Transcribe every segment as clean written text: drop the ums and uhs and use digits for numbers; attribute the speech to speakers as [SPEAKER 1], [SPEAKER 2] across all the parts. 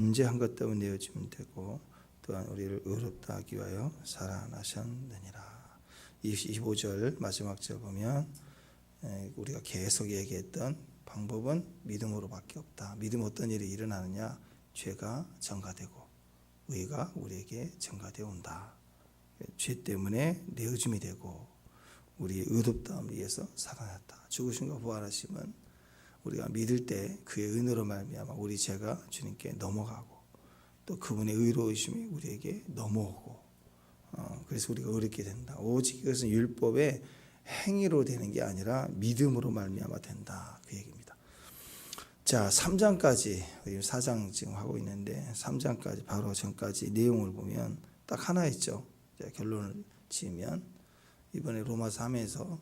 [SPEAKER 1] 문제 한 것 때문에 내어주면 되고 또한 우리를 의롭다 하기 위하여 살아나셨느니라. 25절 마지막 절 보면 우리가 계속 얘기했던 방법은 믿음으로밖에 없다. 믿음 어떤 일이 일어나느냐? 죄가 전가되고 의가 우리에게 전가되어 온다. 죄 때문에 내어줌이 되고 우리의 의롭다함을 위해서 살아났다. 죽으신과 부활하심은 우리가 믿을 때 그의 은혜로 말미암아 우리 죄가 주님께 넘어가고 또 그분의 의로우심이 우리에게 넘어오고 그래서 우리가 의롭게 된다. 오직 이것은 율법의 행위로 되는 게 아니라 믿음으로 말미암아 된다. 그 얘기입니다. 자, 3장까지 4장 지금 하고 있는데 3장까지 바로 전까지 내용을 보면 딱 하나 있죠. 결론을 지으면 이번에 로마서 3에서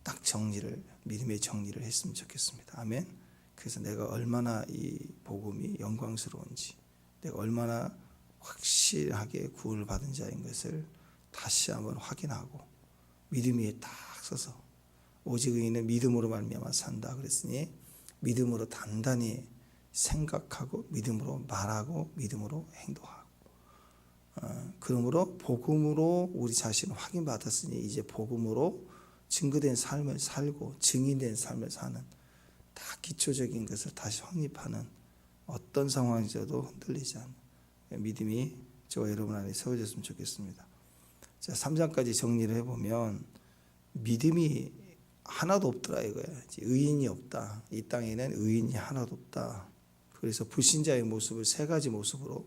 [SPEAKER 1] 딱 정리를 믿음의 정리를 했으면 좋겠습니다. 아멘. 그래서 내가 얼마나 이 복음이 영광스러운지 내가 얼마나 확실하게 구원을 받은 자인 것을 다시 한번 확인하고 믿음 위에 딱 서서 오직 의인은 믿음으로 말미암아 산다 그랬으니 믿음으로 단단히 생각하고 믿음으로 말하고 믿음으로 행동하고 그러므로 복음으로 우리 자신을 확인받았으니 이제 복음으로 증거된 삶을 살고 증인된 삶을 사는 다 기초적인 것을 다시 확립하는 어떤 상황에서도 흔들리지 않는 믿음이 저와 여러분 안에 세워졌으면 좋겠습니다. 자, 3장까지 정리를 해보면 믿음이 하나도 없더라 이거야. 의인이 없다. 이 땅에는 의인이 하나도 없다. 그래서 불신자의 모습을 세 가지 모습으로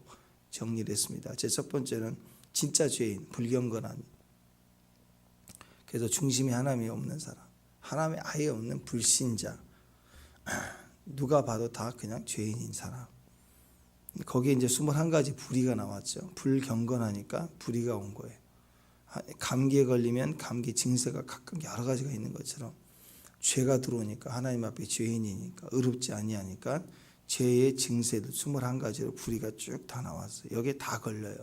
[SPEAKER 1] 정리를 했습니다. 제 첫 번째는 진짜 죄인, 불경건한. 그래서 중심이 하나님이 없는 사람, 하나님이 아예 없는 불신자. 누가 봐도 다 그냥 죄인인 사람. 거기에 이제 21가지 불의가 나왔죠. 불경건하니까 불의가 온 거예요. 감기에 걸리면 감기 증세가 각각 여러 가지가 있는 것처럼 죄가 들어오니까 하나님 앞에 죄인이니까 의롭지 아니하니까 죄의 증세도 21가지로 불의가 쭉 다 나왔어요. 여기에 다 걸려요.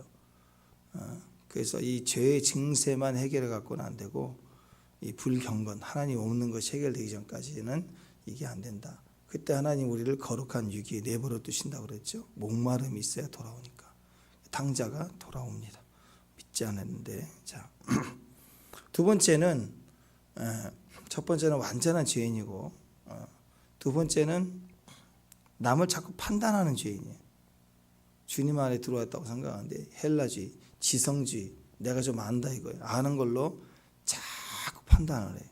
[SPEAKER 1] 그래서 이 죄의 증세만 해결해 갖고는 안 되고 이 불경건 하나님 없는 것이 해결되기 전까지는 이게 안 된다. 그때 하나님 우리를 거룩한 유기에 내버려 두신다고 그랬죠. 목마름이 있어야 돌아오니까 탕자가 돌아옵니다. 믿지 않았는데. 자, 두 번째는 첫 번째는 완전한 죄인이고 두 번째는 남을 자꾸 판단하는 죄인이에요. 주님 안에 들어왔다고 생각하는데 헬라주의, 지성주의, 내가 좀 안다 이거예요. 아는 걸로 자꾸 판단을 해.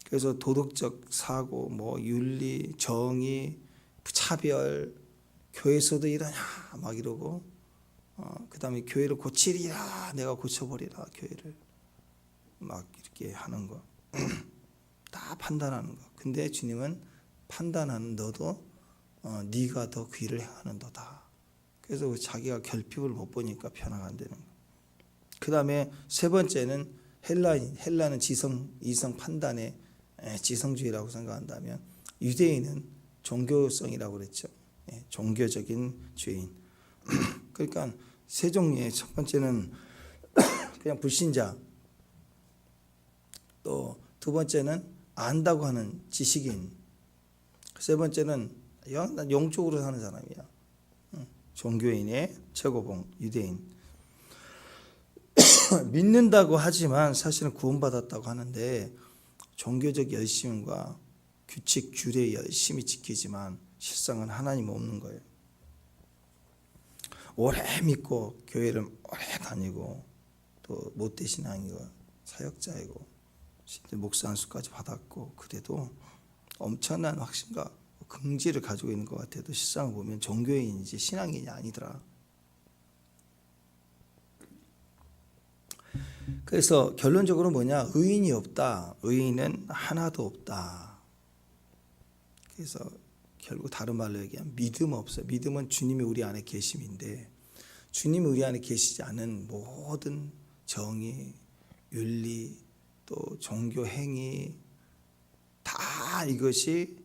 [SPEAKER 1] 그래서 도덕적 사고, 뭐 윤리, 정의, 차별, 교회에서도 이러냐 막 이러고, 그 다음에 교회를 고치리라, 내가 고쳐버리라 교회를 막 이렇게 하는 거, 다 판단하는 거. 근데 주님은 판단하는 너도 네가 더 그 일을 행하는 너다. 그래서 자기가 결핍을 못 보니까 변화가 안 되는 거. 그 다음에 세 번째는 헬라는 이성 판단의 지성주의라고 생각한다면 유대인은 종교성이라고 그랬죠. 종교적인 죄인. 그러니까 세 종류의 첫 번째는 그냥 불신자, 또 두 번째는 안다고 하는 지식인, 세 번째는 영적으로 사는 사람이야. 종교인의 최고봉 유대인. 믿는다고 하지만 사실은 구원받았다고 하는데 종교적 열심과 규칙 규례 열심히 지키지만 실상은 하나님 없는 거예요. 오래 믿고 교회를 오래 다니고 또 못된 신앙이고 사역자이고 목사 안수까지 받았고 그래도 엄청난 확신과 긍지를 가지고 있는 것 같아도 실상을 보면 종교인이지 신앙인이 아니더라. 그래서 결론적으로 뭐냐? 의인이 없다. 의인은 하나도 없다. 그래서 결국 다른 말로 얘기하면 믿음 없어요. 믿음은 주님이 우리 안에 계심인데 주님이 우리 안에 계시지 않은 모든 정의, 윤리, 또 종교 행위 다 이것이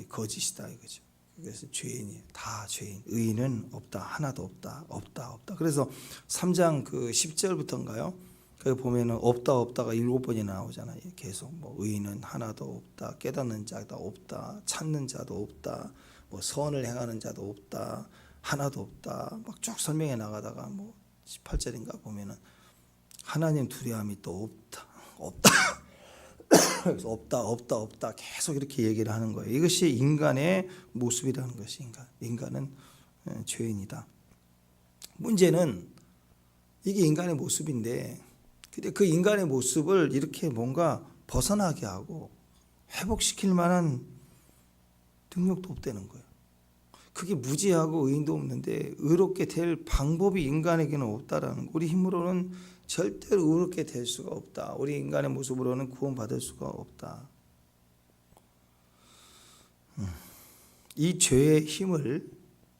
[SPEAKER 1] 거짓이다 이거죠. 그래서 죄인이에요. 다 죄인. 의인은 없다. 하나도 없다. 없다. 그래서 3장 그 10절부터인가요? 거기 보면은 없다가 7번이나 나오잖아요. 계속 뭐 의인은 하나도 없다. 깨닫는 자도 없다. 찾는 자도 없다. 뭐 선을 행하는 자도 없다. 하나도 없다. 막 쭉 설명해 나가다가 뭐 18절인가 보면은 하나님 두려움이 또 없다. 없다. 그래서 없다 계속 이렇게 얘기를 하는 거예요. 이것이 인간의 모습이라는 것이 인간은 죄인이다. 문제는 이게 인간의 모습인데, 근데 그 인간의 모습을 이렇게 뭔가 벗어나게 하고 회복시킬 만한 능력도 없다는 거예요. 그게 무지하고 의인도 없는데 의롭게 될 방법이 인간에게는 없다라는 거. 우리 힘으로는 절대로 의롭게 될 수가 없다. 우리 인간의 모습으로는 구원받을 수가 없다. 이 죄의 힘을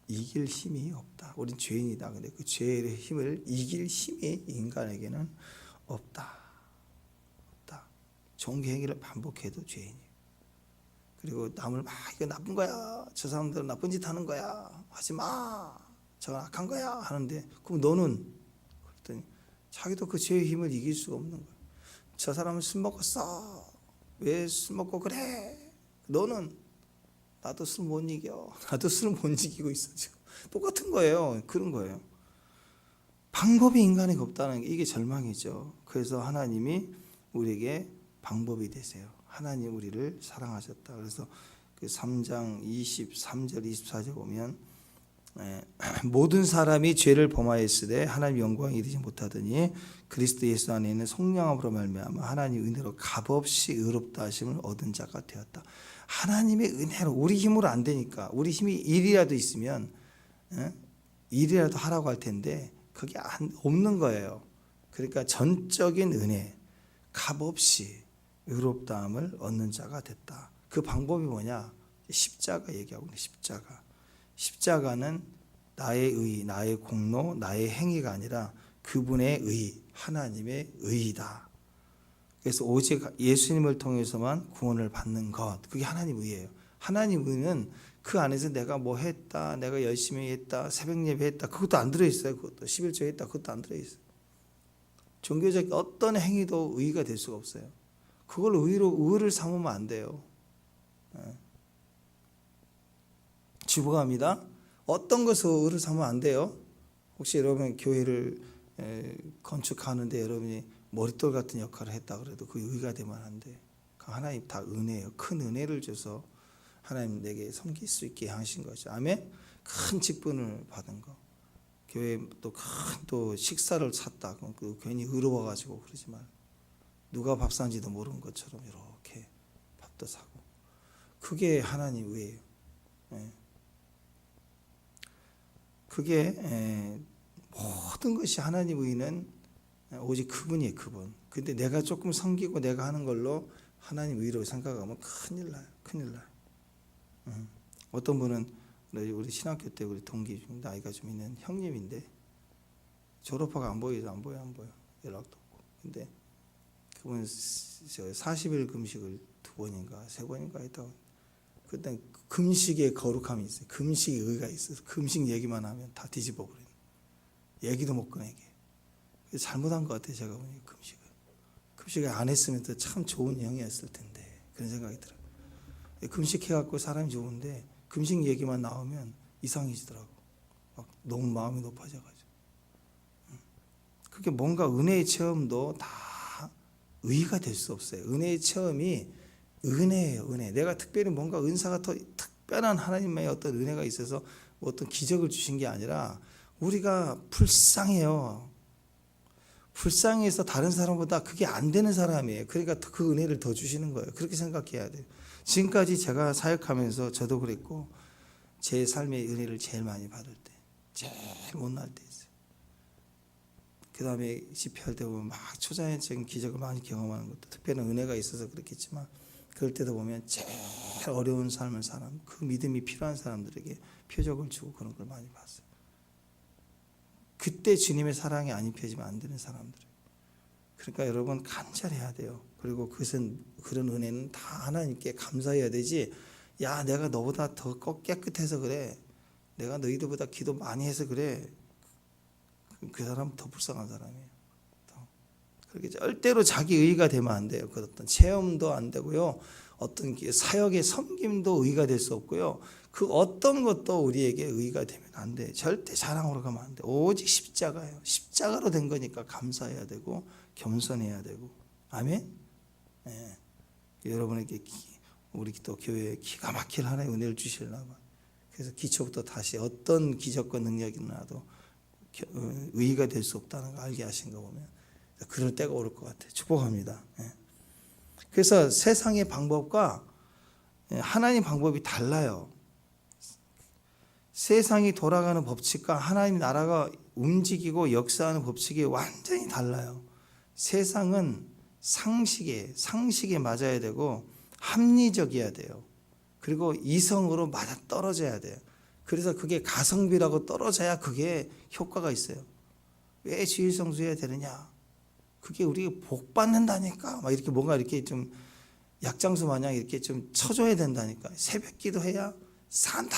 [SPEAKER 1] 이길 힘이 없다. 우린 죄인이다. 근데 그 죄의 힘을 이길 힘이 인간에게는 없다. 좋은 행위를 반복해도 죄인이에요. 그리고 남을 막 이거 나쁜 거야, 저 사람들은 나쁜 짓 하는 거야, 하지 마, 저건 악한 거야 하는데, 그럼 너는? 그랬더니 자기도 그 죄의 힘을 이길 수가 없는 거야. 저 사람은 술 먹었어, 왜 술 먹고 그래? 너는? 나도 술 못 이겨. 나도 술 못 이기고 있어 지금. 똑같은 거예요. 그런 거예요. 방법이 인간에게 없다는 게 이게 절망이죠. 그래서 하나님이 우리에게 방법이 되세요. 하나님 우리를 사랑하셨다. 그래서 그 3장 23절 24절 보면 모든 사람이 죄를 범하였으되 하나님 영광에 이르지 못하더니 그리스도 예수 안에 있는 성령으로 말미암아 하나님 은혜로 값없이 의롭다 하심을 얻은 자가 되었다. 하나님의 은혜로, 우리 힘으로 안 되니까, 우리 힘이 일이라도 있으면 일이라도 하라고 할 텐데 그게 없는 거예요. 그러니까 전적인 은혜, 값없이 의롭다함을 얻는 자가 됐다. 그 방법이 뭐냐? 십자가 얘기하고 있는 십자가는 나의 의, 나의 공로, 나의 행위가 아니라 그분의 의, 하나님의 의이다. 그래서 오직 예수님을 통해서만 구원을 받는 것, 그게 하나님 의예요. 하나님 의는 그 안에서 내가 뭐 했다, 내가 열심히 했다, 새벽 예배 했다, 그것도 안 들어있어요. 그것도 11조 했다, 그것도 안 들어있어요. 종교적 어떤 행위도 의가 될 수가 없어요. 그걸 의를 삼으면 안 돼요. 주부갑니다. 어떤 것을 의를 삼으면 안 돼요. 혹시 여러분 교회를 건축하는데 여러분이 머릿돌 같은 역할을 했다 그래도 그 의가 되면 안 돼. 하나님 다 은혜예요. 큰 은혜를 줘서 하나님 내게 섬길 수 있게 하신 거죠. 아멘. 큰 직분을 받은 거. 교회 또 큰 식사를 샀다. 그 괜히 의로워가지고 그러지 말고. 누가 밥 산지도 모르는 것처럼 이렇게 밥도 사고. 그게 하나님 의예요. 그게 모든 것이 하나님 의는 오직 그분이에요. 그분. 근데 내가 조금 섬기고 내가 하는 걸로 하나님 의로 생각하면 큰일 나요. 어떤 분은 우리 신학교 때 우리 동기 중 나이가 좀 있는 형님인데 졸업하고 안 보여. 연락도 없고. 근데 그분 40일 금식을 2번인가 3번인가 했다고. 그때 금식의 거룩함이 있어요. 금식의 의가 있어서 금식 얘기만 하면 다 뒤집어 버리는. 얘기도 못 꺼내게. 잘못한 것 같아요. 제가 보니 금식을 안 했으면 또 참 좋은 형이었을 텐데 그런 생각이 들어요. 금식해갖고 사람이 좋은데 금식 얘기만 나오면 이상해지더라고. 막 너무 마음이 높아져가지고. 그게 뭔가 은혜의 체험도 다 의가 될 수 없어요. 은혜의 체험이 은혜예요. 은혜. 내가 특별히 뭔가 은사가 더 특별한 하나님의 어떤 은혜가 있어서 뭐 어떤 기적을 주신 게 아니라 우리가 불쌍해요. 불쌍해서 다른 사람보다 그게 안 되는 사람이에요. 그러니까 그 은혜를 더 주시는 거예요. 그렇게 생각해야 돼요. 지금까지 제가 사역하면서 저도 그랬고 제 삶의 은혜를 제일 많이 받을 때, 제일 못날 때 있어요. 그 다음에 집회할 때 보면 막 초자연적인 기적을 많이 경험하는 것도 특별한 은혜가 있어서 그렇겠지만 그럴 때도 보면 제일 어려운 삶을 사는 그 믿음이 필요한 사람들에게 표적을 주고 그런 걸 많이 봤어요. 그때 주님의 사랑이 안 입혀지면 안 되는 사람들. 그러니까 여러분 간절해야 돼요. 그리고 그것은 그런 은혜는 다 하나님께 감사해야 되지. 야, 내가 너보다 더 깨끗해서 그래. 내가 너희들보다 기도 많이 해서 그래. 그 사람은 더 불쌍한 사람이에요. 그렇게 절대로 자기 의가 되면 안 돼요. 그 어떤 체험도 안 되고요. 어떤 사역의 섬김도 의가 될 수 없고요. 그 어떤 것도 우리에게 의가 되면 안 돼. 절대 자랑으로 가면 안 돼. 오직 십자가예요. 십자가로 된 거니까 감사해야 되고 겸손해야 되고. 아멘. 예. 여러분에게 우리 또 교회에 기가 막힐 하나의 은혜를 주시려나 봐. 그래서 기초부터 다시 어떤 기적과 능력이 나도 의의가 될 수 없다는 걸 알게 하신 거 보면 그럴 때가 올 것 같아요. 축복합니다. 예. 그래서 세상의 방법과 하나님 방법이 달라요. 세상이 돌아가는 법칙과 하나님 나라가 움직이고 역사하는 법칙이 완전히 달라요. 세상은 상식에 맞아야 되고 합리적이어야 돼요. 그리고 이성으로 맞아 떨어져야 돼요. 그래서 그게 가성비라고 떨어져야 그게 효과가 있어요. 왜 주일성수해야 되느냐? 그게 우리 복 받는다니까. 막 이렇게 뭔가 이렇게 좀 약장수 마냥 이렇게 좀 쳐줘야 된다니까. 새벽 기도해야 산다.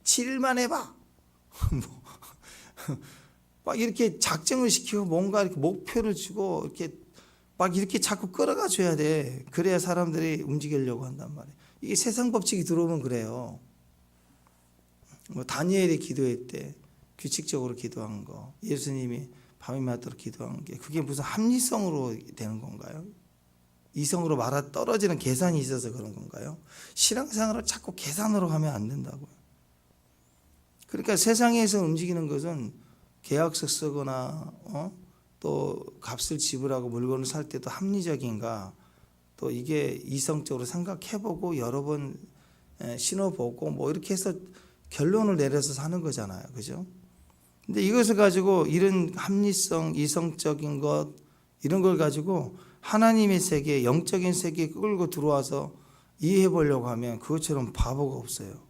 [SPEAKER 1] 7일만 해봐. 막 이렇게 작정을 시키고 뭔가 이렇게 목표를 주고 이렇게 막 이렇게 자꾸 끌어가 줘야 돼. 그래야 사람들이 움직이려고 한단 말이에요. 이게 세상 법칙이 들어오면 그래요. 뭐 다니엘이 기도할 때 규칙적으로 기도한 거, 예수님이 밤이 맞도록 기도한 게 그게 무슨 합리성으로 되는 건가요? 이성으로 말아 떨어지는 계산이 있어서 그런 건가요? 신앙생활을 자꾸 계산으로 하면 안 된다고요. 그러니까 세상에서 움직이는 것은 계약서 쓰거나 또 값을 지불하고 물건을 살 때도 합리적인가, 또 이게 이성적으로 생각해보고 여러 번 신어보고 뭐 이렇게 해서 결론을 내려서 사는 거잖아요. 그죠? 근데 이것을 가지고 이런 합리성, 이성적인 것 이런 걸 가지고 하나님의 세계, 영적인 세계에 끌고 들어와서 이해해 보려고 하면 그것처럼 바보가 없어요.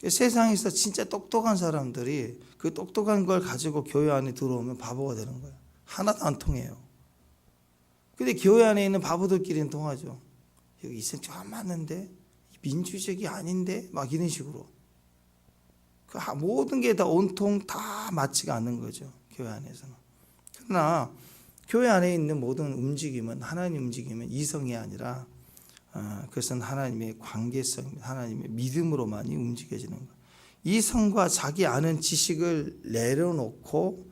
[SPEAKER 1] 세상에서 진짜 똑똑한 사람들이 그 똑똑한 걸 가지고 교회 안에 들어오면 바보가 되는 거예요. 하나도 안 통해요. 근데 교회 안에 있는 바보들끼리는 통하죠. 여기 이생 좀 안 맞는데? 민주적이 아닌데? 막 이런 식으로. 모든 게 다 온통 다 맞지가 않는 거죠. 교회 안에서는. 그러나 교회 안에 있는 모든 움직임은 하나님 움직임은 이성이 아니라 그것은 하나님의 관계성, 하나님의 믿음으로만이 움직여지는 거예요. 이성과 자기 아는 지식을 내려놓고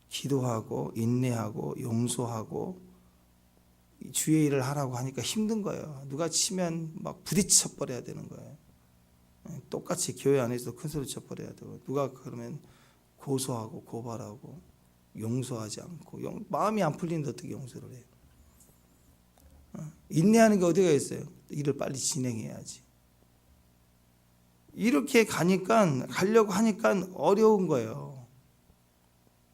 [SPEAKER 1] 기도하고 인내하고 용서하고 주의 일을 하라고 하니까 힘든 거예요. 누가 치면 막 부딪혀 버려야 되는 거예요. 똑같이 교회 안에서도 큰 소리 쳐버려야 되고, 누가 그러면 고소하고 고발하고 용서하지 않고 마음이 안 풀리는데 어떻게 용서를 해요? 인내하는 게 어디가 있어요? 일을 빨리 진행해야지. 이렇게 가려고 하니까 어려운 거예요.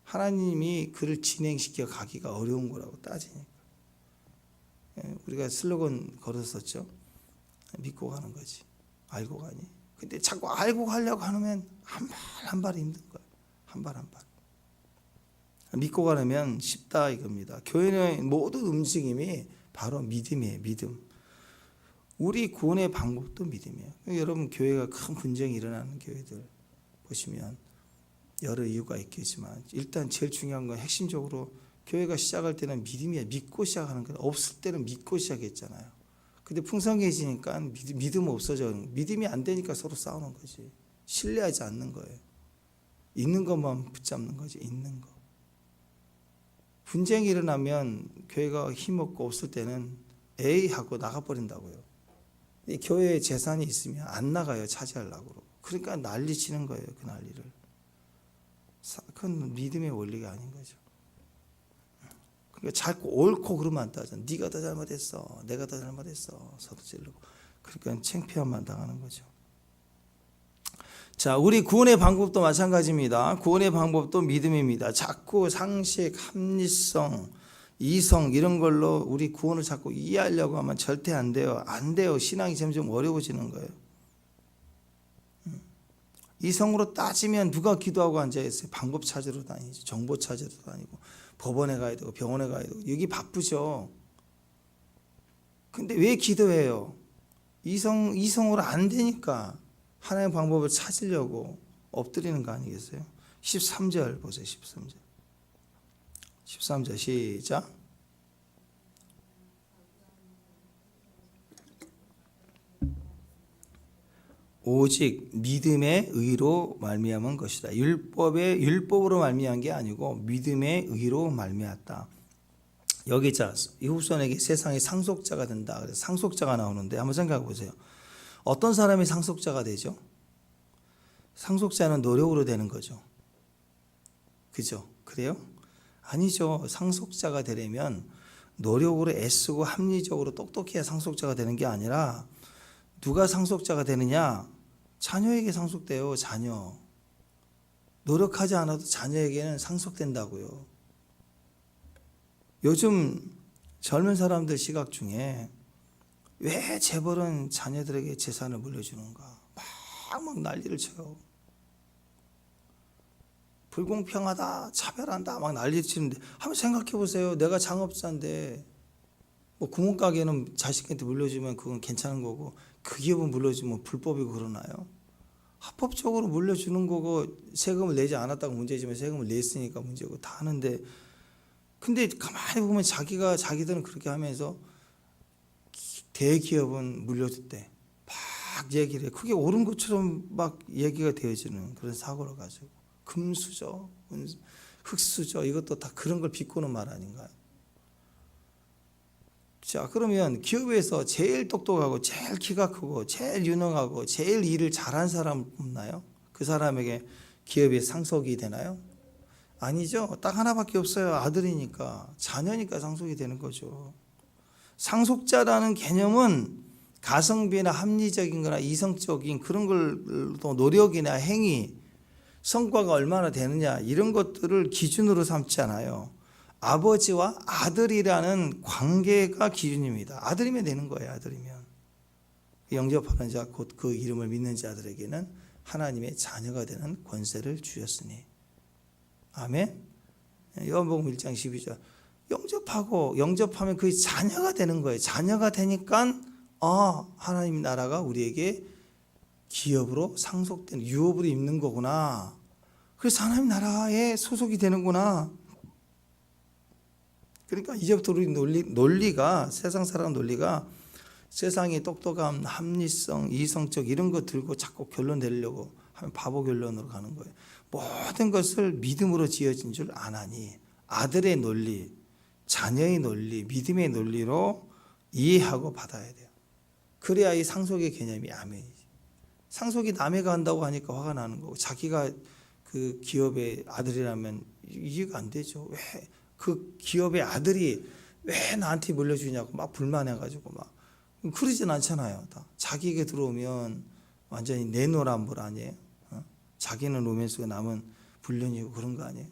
[SPEAKER 1] 하나님이 그를 진행시켜 가기가 어려운 거라고 따지니까. 우리가 슬로건 걸었었죠. 믿고 가는 거지. 알고 가니. 근데 자꾸 알고 가려고 하면 한 발 한 발이 힘든 거예요. 한 발 한 발. 믿고 가려면 쉽다 이겁니다. 교회의 모든 움직임이 바로 믿음이에요. 믿음. 우리 구원의 방법도 믿음이에요. 여러분 교회가 큰 분쟁이 일어나는 교회들 보시면 여러 이유가 있겠지만 일단 제일 중요한 건 핵심적으로 교회가 시작할 때는 믿음이에요. 믿고 시작하는 거예요. 없을 때는 믿고 시작했잖아요. 근데 풍성해지니까 믿음 없어져. 믿음이 안 되니까 서로 싸우는 거지. 신뢰하지 않는 거예요. 있는 것만 붙잡는 거지. 있는 거. 분쟁이 일어나면 교회가 힘없고 없을 때는 에이 하고 나가버린다고요. 교회에 재산이 있으면 안 나가요. 차지하려고. 그러니까 난리치는 거예요. 그 난리를. 그건 믿음의 원리가 아닌 거죠. 그러니까 자꾸 옳고 그러면 안 따져. 네가 더 잘못했어. 내가 더 잘못했어. 서로 찌르고. 그러니까 창피함만 당하는 거죠. 자, 우리 구원의 방법도 마찬가지입니다. 구원의 방법도 믿음입니다. 자꾸 상식, 합리성, 이성 이런 걸로 우리 구원을 자꾸 이해하려고 하면 절대 안 돼요. 안 돼요. 신앙이 점점 어려워지는 거예요. 이성으로 따지면 누가 기도하고 앉아있어요? 방법 찾으러 다니죠. 정보 찾으러 다니고 법원에 가야 되고 병원에 가야 되고 여기 바쁘죠. 근데 왜 기도해요? 이성으로 안 되니까 하나님의 방법을 찾으려고 엎드리는 거 아니겠어요? 13절 보세요. 13절. 13절 시작. 오직 믿음의 의로 말미암은 것이다. 율법으로 말미암은 게 아니고 믿음의 의로 말미암았다. 여기 자 이 후손에게 세상의 상속자가 된다. 그래서 상속자가 나오는데 한번 생각해 보세요. 어떤 사람이 상속자가 되죠? 상속자는 노력으로 되는 거죠. 그죠? 그래요? 아니죠. 상속자가 되려면 노력으로 애쓰고 합리적으로 똑똑해야 상속자가 되는 게 아니라 누가 상속자가 되느냐? 자녀에게 상속돼요. 자녀. 노력하지 않아도 자녀에게는 상속된다고요. 요즘 젊은 사람들 시각 중에 왜 재벌은 자녀들에게 재산을 물려주는가? 막 난리를 쳐요. 불공평하다, 차별한다, 막 난리 치는데 한번 생각해 보세요. 내가 장업자인데 뭐 구멍가게는 자식한테 물려주면 그건 괜찮은 거고 그 기업은 물려주면 불법이고 그러나요? 합법적으로 물려주는 거고 세금을 내지 않았다고 문제지만 세금을 냈으니까 문제고 다 하는데 근데 가만히 보면 자기들은 그렇게 하면서 대기업은 물려줬대. 막 얘기를 해. 그게 옳은 것처럼 막 얘기가 되어지는 그런 사고를 가지고 금수저, 흑수저 이것도 다 그런 걸 비꼬는 말 아닌가요? 자, 그러면 기업에서 제일 똑똑하고 제일 키가 크고 제일 유능하고 제일 일을 잘한 사람 없나요? 그 사람에게 기업이 상속이 되나요? 아니죠. 딱 하나밖에 없어요. 아들이니까, 자녀니까 상속이 되는 거죠. 상속자라는 개념은 가성비나 합리적인 거나 이성적인 그런 걸또 노력이나 행위, 성과가 얼마나 되느냐 이런 것들을 기준으로 삼지 않아요. 아버지와 아들이라는 관계가 기준입니다. 아들이면 되는 거예요. 아들이면. 영접하는 자 곧 그 이름을 믿는 자들에게는 하나님의 자녀가 되는 권세를 주셨으니. 아멘. 요한복음 1장 12절. 영접하면 그 자녀가 되는 거예요. 자녀가 되니까 하나님 나라가 우리에게 기업으로 상속된 유업으로 입는 거구나. 그래서 하나님 나라에 소속이 되는구나. 그러니까 이제부터 우리 논리가 세상 사람 논리가 세상의 똑똑함, 합리성, 이성적 이런 거 들고 자꾸 결론 내려고 하면 바보 결론으로 가는 거예요. 모든 것을 믿음으로 지어진 줄 아나니 아들의 논리, 자녀의 논리, 믿음의 논리로 이해하고 받아야 돼요. 그래야 이 상속의 개념이 아멘이지. 상속이 남해가 한다고 하니까 화가 나는 거고 자기가 그 기업의 아들이라면 이해가 안 되죠. 왜 그 기업의 아들이 왜 나한테 물려주냐고 막 불만해가지고 막 그러진 않잖아요. 다 자기에게 들어오면 완전히 내노란 물 아니에요. 자기는 로맨스가 남은 불륜이고 그런 거 아니에요.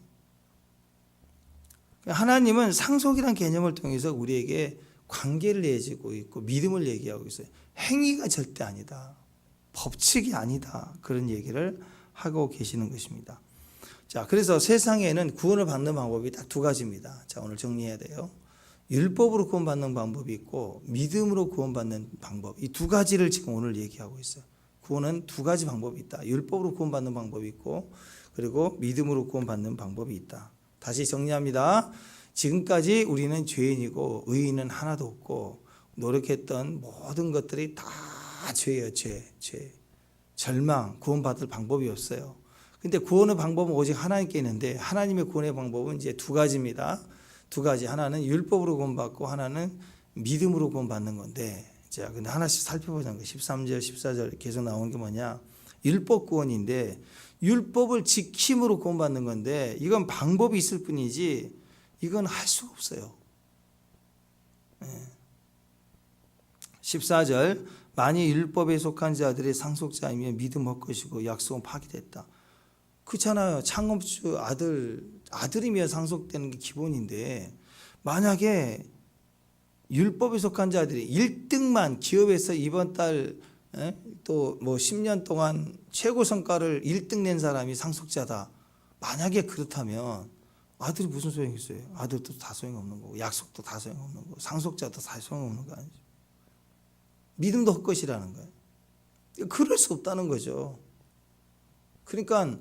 [SPEAKER 1] 하나님은 상속이라는 개념을 통해서 우리에게 관계를 얘기하고 있고 믿음을 얘기하고 있어요. 행위가 절대 아니다. 법칙이 아니다. 그런 얘기를 하고 계시는 것입니다. 자, 그래서 세상에는 구원을 받는 방법이 딱 두 가지입니다. 자, 오늘 정리해야 돼요. 율법으로 구원받는 방법이 있고 믿음으로 구원받는 방법. 이 두 가지를 지금 오늘 얘기하고 있어요. 구원은 두 가지 방법이 있다. 율법으로 구원받는 방법이 있고 그리고 믿음으로 구원받는 방법이 있다. 다시 정리합니다. 지금까지 우리는 죄인이고 의인은 하나도 없고 노력했던 모든 것들이 다 죄예요. 죄. 절망, 구원받을 방법이 없어요. 근데 구원의 방법은 오직 하나님께 있는데 하나님의 구원의 방법은 이제 두 가지입니다. 두 가지. 하나는 율법으로 구원받고 하나는 믿음으로 구원받는 건데 자, 근데 하나씩 살펴보자는 거예요. 13절, 14절 계속 나오는 게 뭐냐? 율법 구원인데 율법을 지킴으로 구원받는 건데 이건 방법이 있을 뿐이지 이건 할 수가 없어요. 14절 만일 율법에 속한 자들의 상속자이면 믿음 헛것이고 약속은 파기됐다. 그렇잖아요. 창업주 아들이면 상속되는 게 기본인데 만약에 율법에 속한 자들이 1등만 기업에서 이번 달 또 뭐 10년 동안 최고 성과를 1등 낸 사람이 상속자다. 만약에 그렇다면 아들이 무슨 소용이 있어요? 아들도 다 소용없는 거고 약속도 다 소용없는 거고 상속자도 다 소용없는 거 아니죠. 믿음도 헛것이라는 거예요. 그럴 수 없다는 거죠. 그러니까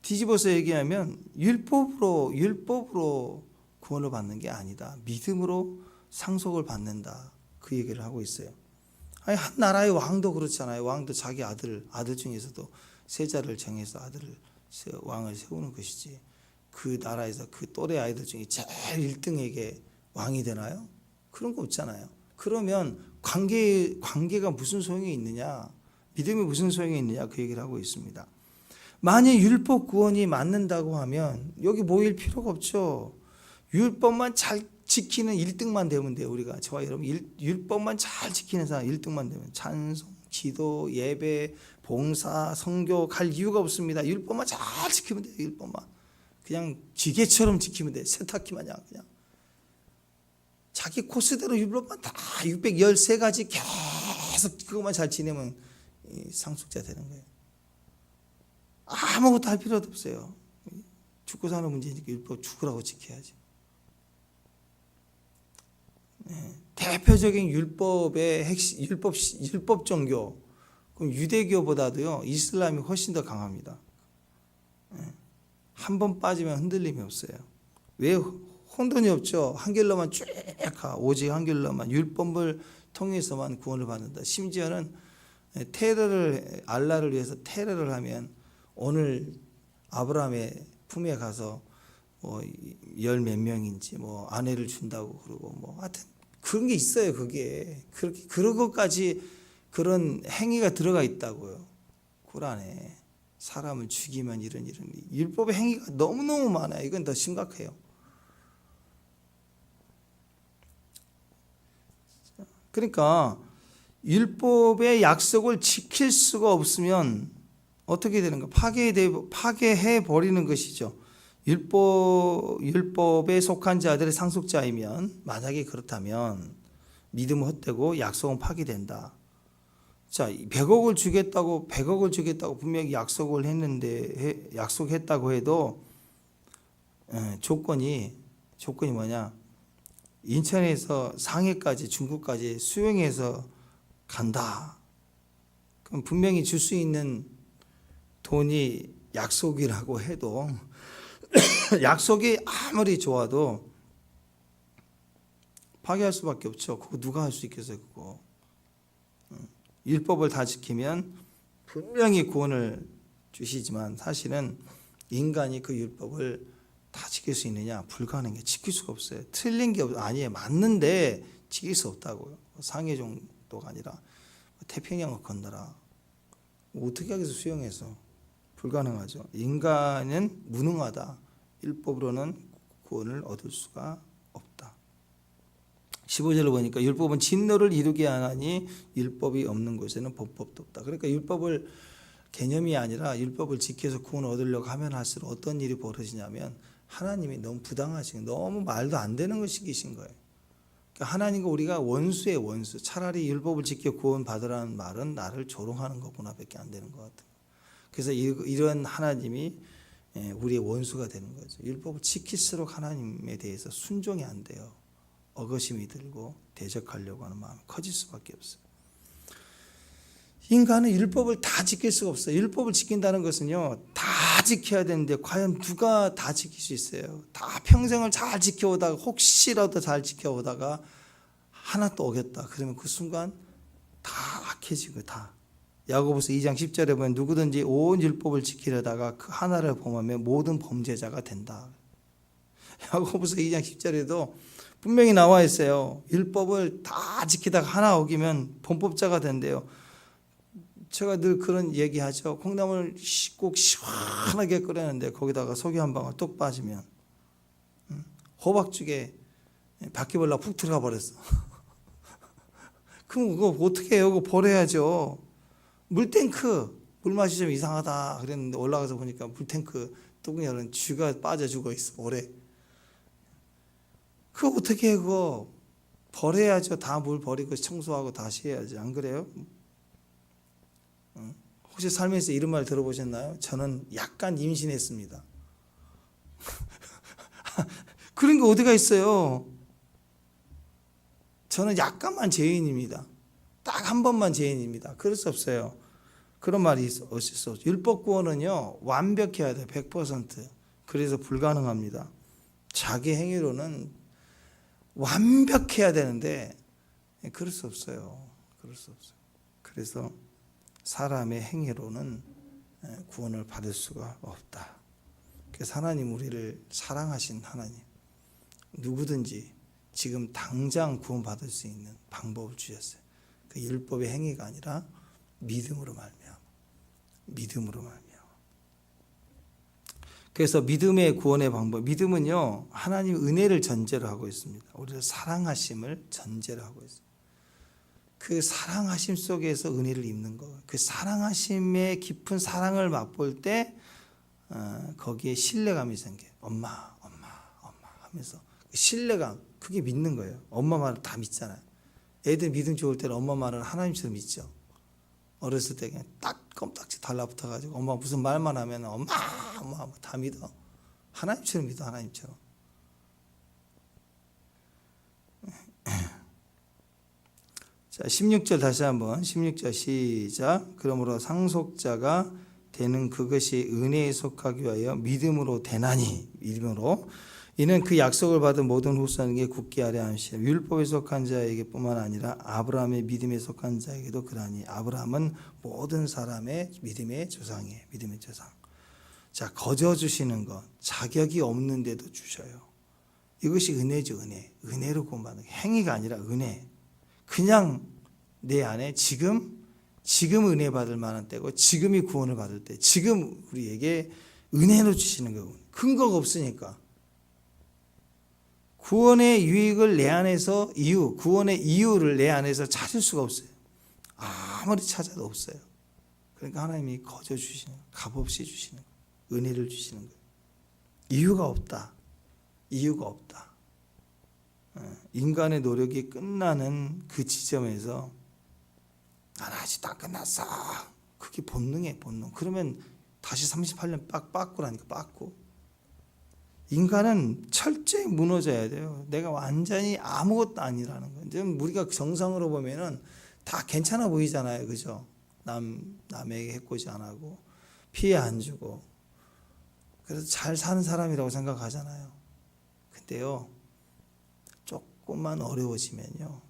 [SPEAKER 1] 뒤집어서 얘기하면 율법으로 구원을 받는 게 아니다. 믿음으로 상속을 받는다. 그 얘기를 하고 있어요. 아니 한 나라의 왕도 그렇잖아요. 왕도 자기 아들 중에서도 세자를 정해서 왕을 세우는 것이지. 그 나라에서 그 또래 아이들 중에 제일 1등에게 왕이 되나요? 그런 거 없잖아요. 그러면 관계가 무슨 소용이 있느냐? 믿음이 무슨 소용이 있느냐? 그 얘기를 하고 있습니다. 만약 율법 구원이 맞는다고 하면 여기 모일 필요가 없죠. 율법만 잘 지키는 1등만 되면 돼요. 우리가 저와 여러분 율법만 잘 지키는 사람 1등만 되면 찬송, 기도, 예배, 봉사, 선교 갈 이유가 없습니다. 율법만 잘 지키면 돼요. 율법만 그냥 기계처럼 지키면 돼요. 세탁기 마냥 그냥 자기 코스대로 율법만 다 613가지 계속 그것만 잘 지내면 상속자 되는 거예요. 아무것도 할 필요도 없어요. 죽고 사는 문제니까 율법 죽으라고 지켜야지. 대표적인 율법의 핵심, 율법 종교, 그럼 유대교보다도요 이슬람이 훨씬 더 강합니다. 한 번 빠지면 흔들림이 없어요. 왜 혼돈이 없죠? 한결로만 쭉 가. 오직 한결로만 율법을 통해서만 구원을 받는다. 심지어는 알라를 위해서 테러를 하면 오늘 아브라함의 품에 가서 뭐 열 몇 명인지 뭐 아내를 준다고 그러고 뭐 하여튼 그런 게 있어요. 그게 그렇게 그런 것까지 그런 행위가 들어가 있다고요. 꾸란에 사람을 죽이면 이런 율법의 행위가 너무너무 많아요. 이건 더 심각해요. 그러니까 율법의 약속을 지킬 수가 없으면 어떻게 되는가? 파괴해 버리는 것이죠. 율법에 속한 자들의 상속자이면 만약에 그렇다면 믿음은 헛되고 약속은 파괴된다. 자, 100억을 주겠다고 분명히 약속했다고 해도 조건이 뭐냐? 인천에서 상해까지 중국까지 수영해서 간다. 그럼 분명히 줄 수 있는 돈이 약속이라고 해도 약속이 아무리 좋아도 파괴할 수밖에 없죠. 그거 누가 할 수 있겠어요, 그거. 율법을 다 지키면 분명히 구원을 주시지만 사실은 인간이 그 율법을 다 지킬 수 있느냐? 불가능해. 지킬 수가 없어요. 틀린 게 아니에요. 맞는데 지킬 수 없다고요. 상해 정도가 아니라 태평양을 건너라. 어떻게 하겠어 수영해서. 불가능하죠. 인간은 무능하다. 율법으로는 구원을 얻을 수가 없다. 15절을 보니까 율법은 진노를 이루게 하나니 율법이 없는 곳에는 법도 없다. 그러니까 율법을 개념이 아니라 율법을 지켜서 구원을 얻으려고 하면 할수록 어떤 일이 벌어지냐면 하나님이 너무 부당하신 너무 말도 안 되는 걸 시키신 거예요. 그러니까 하나님과 우리가 원수의 원수. 차라리 율법을 지켜 구원 받으라는 말은 나를 조롱하는 것구나밖에 안 되는 것 같아요. 그래서 이런 하나님이 우리의 원수가 되는 거죠. 율법을 지킬수록 하나님에 대해서 순종이 안 돼요. 어거심이 들고 대적하려고 하는 마음이 커질 수밖에 없어요. 인간은 율법을 다 지킬 수가 없어요. 율법을 지킨다는 것은요, 다 지켜야 되는데 과연 누가 다 지킬 수 있어요? 다 평생을 잘 지켜오다가 혹시라도 잘 지켜오다가 하나 또 오겠다. 그러면 그 순간 다 악해지고 다. 야고보서 2장 10절에 보면 누구든지 온 율법을 지키려다가 그 하나를 범하면 모든 범죄자가 된다. 야고보서 2장 10절에도 분명히 나와 있어요. 율법을 다 지키다가 하나 어기면 범법자가 된대요. 제가 늘 그런 얘기하죠. 콩나물 꼭 시원하게 끓였는데 거기다가 소주 한 방울 뚝 빠지면 호박죽에 바퀴벌레 푹 들어가 버렸어. 그럼 그거 어떻게 해요? 그거 버려야죠. 물탱크 물 맛이 좀 이상하다 그랬는데 올라가서 보니까 물탱크 뚜껑 열은 쥐가 빠져 죽어 있어 오래. 그거 어떻게 해? 그거 버려야죠. 다 물 버리고 청소하고 다시 해야지. 안 그래요? 혹시 살면서 이런 말 들어보셨나요? 저는 약간 임신했습니다. 그런 게 어디가 있어요? 저는 약간만 죄인입니다. 딱 한 번만 죄인입니다. 그럴 수 없어요. 그런 말이 있을 수 없어요. 율법 구원은요, 완벽해야 돼요. 100%. 그래서 불가능합니다. 자기 행위로는 완벽해야 되는데 그럴 수 없어요. 그럴 수 없어요. 그래서 사람의 행위로는 구원을 받을 수가 없다. 그래서 하나님 우리를 사랑하신 하나님, 누구든지 지금 당장 구원받을 수 있는 방법을 주셨어요. 그 율법의 행위가 아니라 믿음으로 말미암아. 믿음으로 말미암아. 그래서 믿음의 구원의 방법, 믿음은요 하나님 은혜를 전제로 하고 있습니다. 우리를 사랑하심을 전제로 하고 있습니다. 그 사랑하심 속에서 은혜를 입는 거예요. 그 사랑하심의 깊은 사랑을 맛볼 때 거기에 신뢰감이 생겨요. 엄마 하면서 신뢰감, 그게 믿는 거예요. 엄마 말을 다 믿잖아요. 애들 믿음 좋을 때는 엄마 말을 하나님처럼 믿죠. 어렸을 때 그냥 딱 껌딱지 달라붙어가지고 엄마 무슨 말만 하면 엄마 다 믿어. 하나님처럼 믿어. 하나님처럼. 자, 16절 다시 한번 16절 시작. 그러므로 상속자가 되는 그것이 은혜에 속하기 위하여 믿음으로 되나니, 믿음으로 이는 그 약속을 받은 모든 후손에게 굳게 하려 함이시라. 율법에 속한 자에게뿐만 아니라 아브라함의 믿음에 속한 자에게도 그러하니 아브라함은 모든 사람의 믿음의 조상이에요. 믿음의 조상. 자, 거저 주시는 것, 자격이 없는데도 주셔요. 이것이 은혜죠. 은혜로 구원받는 게 행위가 아니라 은혜. 그냥 내 안에 지금 은혜 받을 만한 때고, 지금이 구원을 받을 때, 지금 우리에게 은혜로 주시는 거예요. 근거가 없으니까. 구원의 유익을 내 안에서 구원의 이유를 내 안에서 찾을 수가 없어요. 아무리 찾아도 없어요. 그러니까 하나님이 거저 주시는 거예요. 값없이 주시는 거예요. 은혜를 주시는 거예요. 이유가 없다. 인간의 노력이 끝나는 그 지점에서 난 아직도 안 끝났어. 그게 본능이에요. 본능. 그러면 다시 38년 빡꾸라니까. 빡꾸. 인간은 철저히 무너져야 돼요. 내가 완전히 아무것도 아니라는 거예요. 우리가 정상으로 보면은 다 괜찮아 보이잖아요. 그죠? 남에게 해코지 안 하고 피해 안 주고, 그래서 잘 사는 사람이라고 생각하잖아요. 근데요, 조금만 어려워지면요,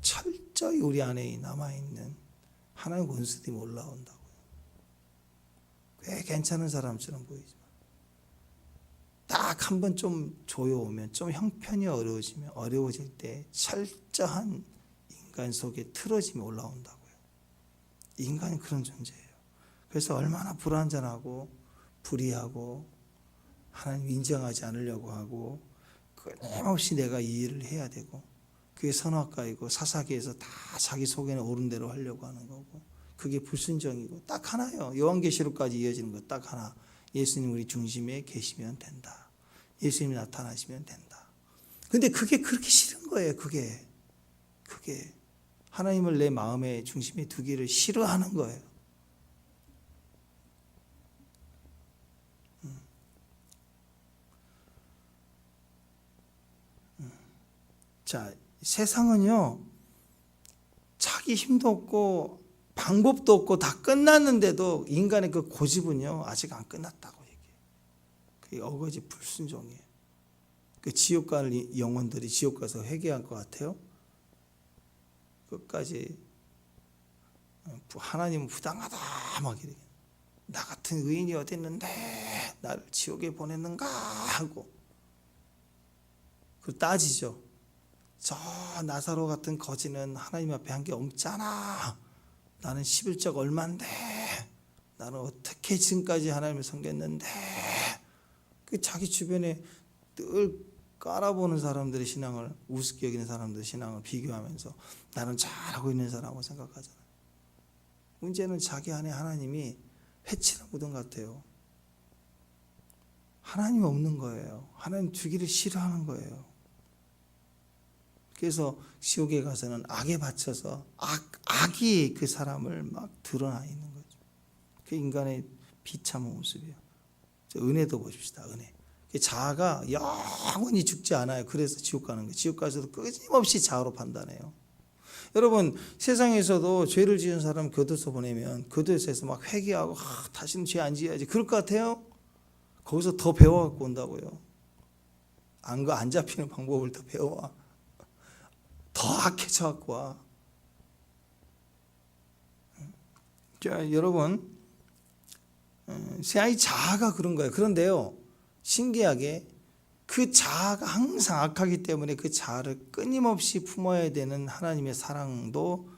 [SPEAKER 1] 철저히 우리 안에 남아있는 하나의 원수들이 올라온다고요. 꽤 괜찮은 사람처럼 보이지만 딱 한 번 좀 조여오면, 좀 형편이 어려워질 때 철저한 인간 속에 틀어짐이 올라온다고요. 인간이 그런 존재예요. 그래서 얼마나 불완전하고 불의하고 하나님 인정하지 않으려고 하고 끊임없이 내가 이 일을 해야 되고, 그게 선악과이고 사사기에서 다 자기 속에는 옳은 대로 하려고 하는 거고, 그게 불순종이고, 딱 하나예요. 요한계시록까지 이어지는 거 딱 하나. 예수님 우리 중심에 계시면 된다. 예수님이 나타나시면 된다. 근데 그게 그렇게 싫은 거예요. 그게 하나님을 내 마음의 중심에 두기를 싫어하는 거예요. 자, 세상은요, 자기 힘도 없고 방법도 없고 다 끝났는데도 인간의 그 고집은요 아직 안 끝났다고 얘기해요. 그게 어거지 불순종이에요. 그 지옥 갈 영혼들이 지옥 가서 회개할 것 같아요? 끝까지 하나님은 부당하다 막 이렇게, 나 같은 의인이 어디 있는데 나를 지옥에 보냈는가 하고 그 따지죠. 저 나사로 같은 거지는 하나님 앞에 한 게 없잖아. 나는 11적 얼만데, 나는 어떻게 지금까지 하나님을 섬겼는데. 그 자기 주변에 늘 깔아보는 사람들의 신앙을, 우습게 여기는 사람들의 신앙을 비교하면서 나는 잘하고 있는 사람이라고 생각하잖아요. 문제는 자기 안에 하나님이 회칠한 무덤 같아요. 하나님이 없는 거예요. 하나님 주기를 싫어하는 거예요. 그래서 지옥에 가서는 악에 바쳐서 악이 그 사람을 막 드러나 있는 거죠. 그 인간의 비참한 모습이에요. 은혜도 보십시다. 은혜. 자아가 영원히 죽지 않아요. 그래서 지옥 가는 거예요. 지옥 가서도 끊임없이 자아로 판단해요. 여러분, 세상에서도 죄를 지은 사람 교도소 보내면 교도소에서 막 회개하고 다시는 죄 안 지어야지 그럴 것 같아요? 거기서 더 배워갖고 온다고요. 안 잡히는 방법을 더 배워와. 더 악해져 갖고 와. 자, 여러분, 새 아이 자아가 그런 거예요. 그런데요, 신기하게 그 자아가 항상 악하기 때문에 그 자아를 끊임없이 품어야 되는 하나님의 사랑도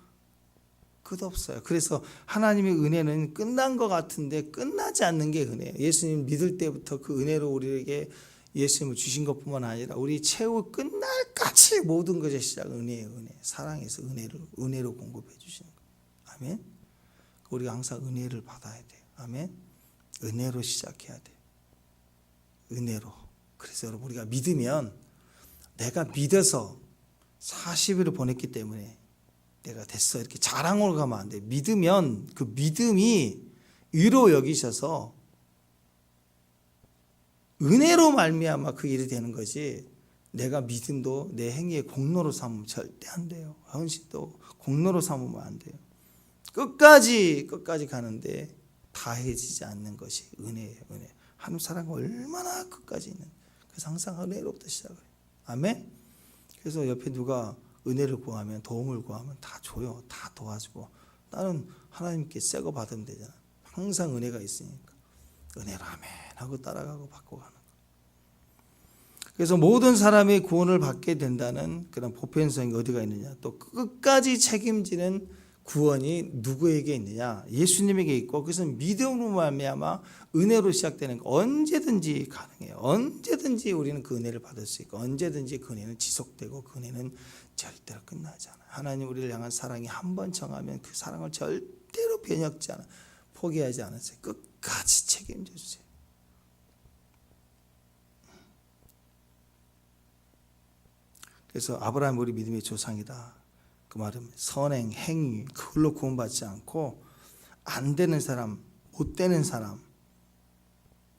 [SPEAKER 1] 끝없어요. 그래서 하나님의 은혜는 끝난 것 같은데 끝나지 않는 게 은혜예요. 예수님 믿을 때부터 그 은혜로 우리에게 예수님을 주신 것뿐만 아니라 우리 최후 끝날까지 모든 것의 시작은 은혜예요. 은혜. 사랑에서 은혜로 공급해 주시는 거예요. 아멘. 우리가 항상 은혜를 받아야 돼요. 아멘. 은혜로 시작해야 돼요. 은혜로. 그래서 여러분, 우리가 믿으면, 내가 믿어서 40일을 보냈기 때문에 내가 됐어, 이렇게 자랑으로 가면 안 돼. 믿으면 그 믿음이 의로 여기셔서 은혜로 말미암아 그 일이 되는 거지, 내가 믿음도 내 행위의 공로로 삼으면 절대 안 돼요. 헌신도 공로로 삼으면 안 돼요. 끝까지 가는데 다해지지 않는 것이 은혜예요. 은혜. 하나님 사랑이 얼마나 끝까지 있는. 그래서 항상 은혜로부터 시작을 해요. 아멘. 그래서 옆에 누가 은혜를 구하면, 도움을 구하면 다 줘요. 다 도와주고. 나는 하나님께 새 거 받으면 되잖아. 항상 은혜가 있으니까. 은혜로 아멘 하고 따라가고 받고 가는 거. 그래서 모든 사람이 구원을 받게 된다는 그런 보편성이 어디가 있느냐. 또 끝까지 책임지는 구원이 누구에게 있느냐. 예수님에게 있고, 그것은 믿음으로 말미암아 은혜로 시작되는 거. 언제든지 가능해요. 언제든지 우리는 그 은혜를 받을 수 있고, 언제든지 그 은혜는 지속되고, 그 은혜는 절대로 끝나지 않아요. 하나님 우리를 향한 사랑이 한 번 정하면 그 사랑을 절대로 변혁지 않아, 포기하지 않으세요. 끝까지 책임져 주세요. 그래서 아브라함이 우리 믿음의 조상이다. 그 말은 선행, 행위, 그걸로 구원받지 않고 안 되는 사람, 못 되는 사람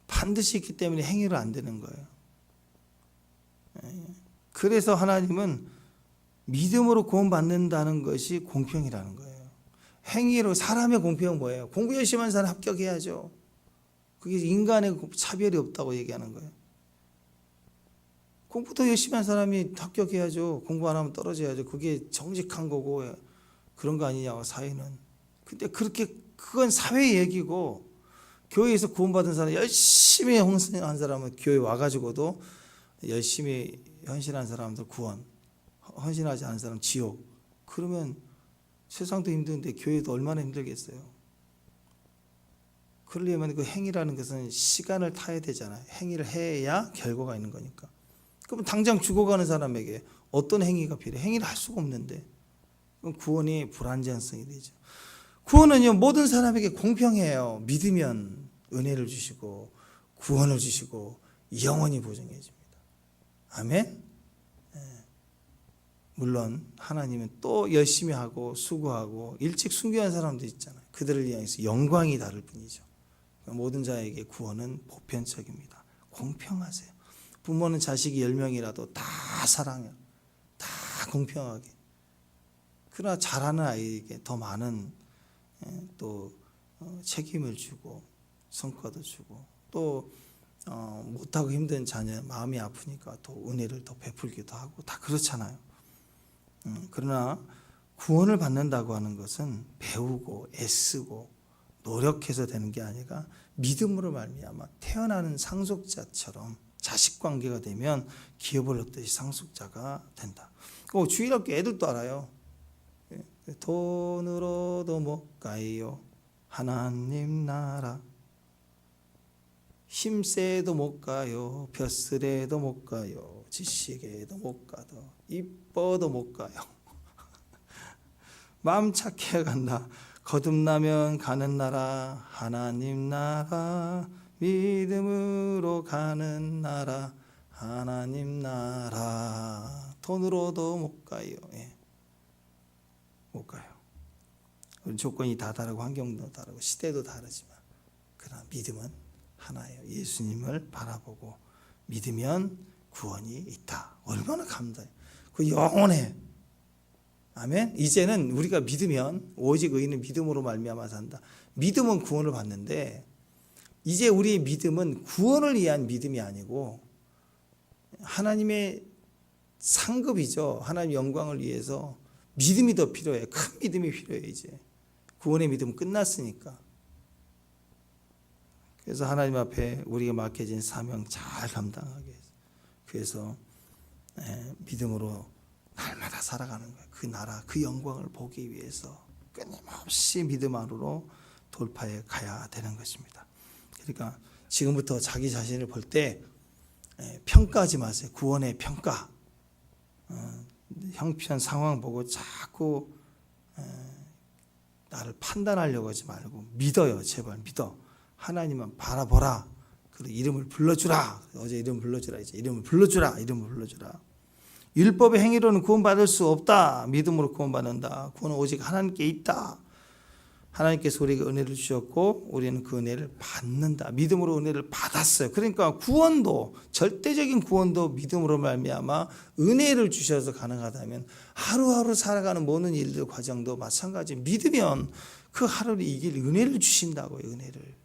[SPEAKER 1] 반드시 있기 때문에 행위로 안 되는 거예요. 그래서 하나님은 믿음으로 구원받는다는 것이 공평이라는 거예요. 행위로, 사람의 공평은 뭐예요? 공부 열심히 하는 사람 합격해야죠. 그게 인간의 차별이 없다고 얘기하는 거예요. 공부도 열심히 한 사람이 합격해야죠. 공부 안 하면 떨어져야죠. 그게 정직한 거고 그런 거 아니냐고, 사회는. 근데 그건 사회 얘기고, 교회에서 구원받은 사람, 열심히 헌신한 사람은 교회 와가지고도 열심히 헌신한 사람들 구원, 헌신하지 않은 사람 지옥. 그러면 세상도 힘든데 교회도 얼마나 힘들겠어요. 그러려면 그 행위라는 것은 시간을 타야 되잖아요. 행위를 해야 결과가 있는 거니까. 그럼 당장 죽어가는 사람에게 어떤 행위가 필요해? 행위를 할 수가 없는데, 그럼 구원이 불완전성이 되죠. 구원은요, 모든 사람에게 공평해요. 믿으면 은혜를 주시고 구원을 주시고 영원히 보증해 줍니다. 아멘. 물론 하나님은 또 열심히 하고 수고하고 일찍 순교한 사람도 있잖아요. 그들을 위해서 영광이 다를 뿐이죠. 모든 자에게 구원은 보편적입니다. 공평하세요. 부모는 자식이 10명이라도 다 사랑해요. 다 공평하게. 그러나 잘하는 아이에게 더 많은 또 책임을 주고 성과도 주고, 또 못하고 힘든 자녀 마음이 아프니까 또 은혜를 더 베풀기도 하고, 다 그렇잖아요. 그러나 구원을 받는다고 하는 것은 배우고 애쓰고 노력해서 되는 게 아니라 믿음으로 말미암아 태어나는 상속자처럼 자식 관계가 되면 기업을 얻듯이 상속자가 된다. 주일학교 애들도 알아요. 돈으로도 못 가요 하나님 나라, 힘세도 못 가요, 벼슬에도 못 가요, 지식에도 못 가도, 이뻐도 못 가요. 마음 착해야 간다. 거듭나면 가는 나라, 하나님 나라, 믿음으로 가는 나라, 하나님 나라. 돈으로도 못 가요. 못 가요. 조건이 다 다르고 환경도 다르고 시대도 다르지만, 그러나 믿음은 하나예요. 예수님을 바라보고 믿으면 구원이 있다. 얼마나 감사해요. 그 영원해. 아멘. 이제는 우리가 믿으면, 오직 의인은 믿음으로 말미암아 산다. 믿음은 구원을 받는데, 이제 우리의 믿음은 구원을 위한 믿음이 아니고 하나님의 상급이죠. 하나님 영광을 위해서 믿음이 더 필요해요. 큰 믿음이 필요해요. 이제 구원의 믿음은 끝났으니까. 그래서 하나님 앞에 우리가 맡겨진 사명 잘 감당하게 해서 그래서 믿음으로 날마다 살아가는 거예요. 그 나라, 그 영광을 보기 위해서 끊임없이 믿음 안으로 돌파해 가야 되는 것입니다. 그러니까 지금부터 자기 자신을 볼 때 평가하지 마세요. 구원의 평가. 형편 상황 보고 자꾸 나를 판단하려고 하지 말고 믿어요. 제발 믿어. 하나님만 바라보라. 그리고 이름을 불러주라. 어제 이름 불러주라. 이제 이름을 불러주라. 이름을 불러주라. 율법의 행위로는 구원받을 수 없다. 믿음으로 구원받는다. 구원은 오직 하나님께 있다. 하나님께서 우리에게 은혜를 주셨고 우리는 그 은혜를 받는다. 믿음으로 은혜를 받았어요. 그러니까 구원도 절대적인 구원도 믿음으로 말미암아 은혜를 주셔서 가능하다면 하루하루 살아가는 모든 일들 과정도 마찬가지. 믿으면 그 하루를 이길 은혜를 주신다고요. 은혜를.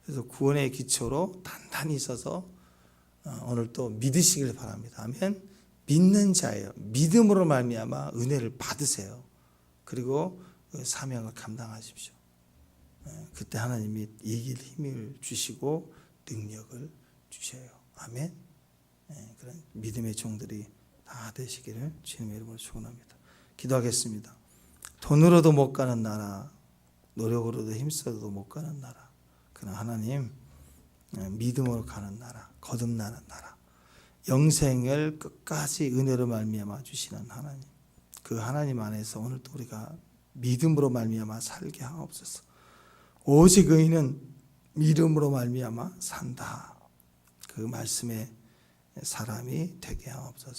[SPEAKER 1] 그래서 구원의 기초로 단단히 있어서 오늘 또 믿으시길 바랍니다. 아멘. 믿는 자예요. 믿음으로 말미암아 은혜를 받으세요. 그리고 그 사명을 감당하십시오. 그때 하나님이 이길 힘을 주시고 능력을 주셔요. 아멘. 그런 믿음의 종들이 다 되시기를 주님의 이름으로 축원합니다. 기도하겠습니다. 돈으로도 못 가는 나라, 노력으로도 힘써도 못 가는 나라. 그러나 하나님 믿음으로 가는 나라, 거듭나는 나라, 영생을 끝까지 은혜로 말미암아 주시는 하나님, 그 하나님 안에서 오늘도 우리가 믿음으로 말미암아 살게 하옵소서. 오직 의인은 믿음으로 말미암아 산다. 그 말씀의 사람이 되게 하옵소서.